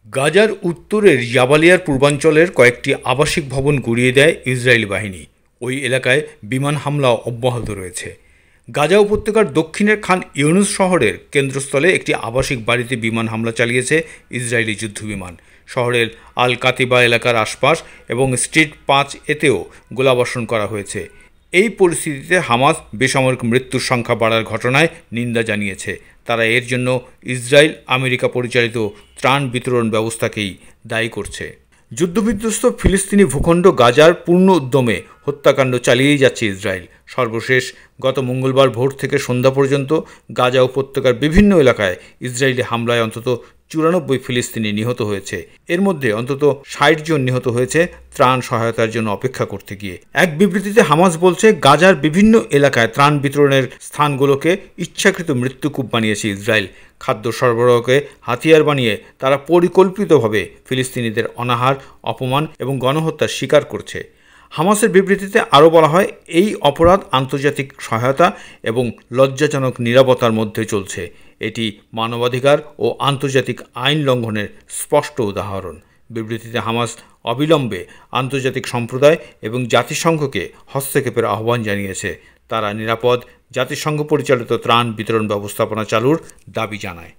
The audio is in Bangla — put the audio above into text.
গাজার উত্তরের জাবালিয়ার পূর্বাঞ্চলের কয়েকটি আবাসিক ভবন গুঁড়িয়ে দেয় ইসরায়েলি বাহিনী। ওই এলাকায় বিমান হামলা অব্যাহত রয়েছে। গাজা উপত্যকার দক্ষিণের খান ইউনুস শহরের কেন্দ্রস্থলে একটি আবাসিক বাড়িতে বিমান হামলা চালিয়েছে ইসরায়েলি যুদ্ধবিমান। শহরের আল কাতিবা এলাকার আশপাশ এবং স্ট্রিট 5-এতেও গোলাবর্ষণ করা হয়েছে। এই পরিস্থিতিতে হামাস বেসামরিক মৃত্যুর সংখ্যা বাড়ার ঘটনায় নিন্দা জানিয়েছে। তারা এর জন্য ইসরায়েল আমেরিকা পরিচালিত ত্রাণ বিতরণ ব্যবস্থাকেই দায়ী করছে। যুদ্ধবিধ্বস্ত ফিলিস্তিনি ভূখণ্ড গাজার পূর্ণ উদ্যমে হত্যাকাণ্ড চালিয়েই যাচ্ছে ইসরায়েল। সর্বশেষ গত মঙ্গলবার ভোর থেকে সন্ধ্যা পর্যন্ত গাজা উপত্যকার বিভিন্ন এলাকায় ইসরায়েলি হামলায় অন্তত 94 ফিলিস্তিনি নিহত হয়েছে। এর মধ্যে অন্তত 60 জন নিহত হয়েছে ত্রাণ সহায়তার জন্য অপেক্ষা করতে গিয়ে। এক বিবৃতিতে হামাস বলছে, গাজার বিভিন্ন এলাকায় ত্রাণ বিতরণের স্থানগুলোকে ইচ্ছাকৃত মৃত্যুকূপ বানিয়েছে ইসরায়েল। খাদ্য সরবরাহকে হাতিয়ার বানিয়ে তারা পরিকল্পিতভাবে ফিলিস্তিনিদের অনাহার, অপমান এবং গণহত্যার শিকার করছে। হামাসের বিবৃতিতে আরও বলা হয়, এই অপরাধ আন্তর্জাতিক সহায়তা এবং লজ্জাজনক নীরবতার মধ্যে চলছে। এটি মানবাধিকার ও আন্তর্জাতিক আইন লঙ্ঘনের স্পষ্ট উদাহরণ। বিবৃতিতে হামাস অবিলম্বে আন্তর্জাতিক সম্প্রদায় এবং জাতিসংঘকে হস্তক্ষেপের আহ্বান জানিয়েছে। তারা নিরাপদ, জাতিসংঘ পরিচালিত ত্রাণ বিতরণ ব্যবস্থাপনা চালুর দাবি জানায়।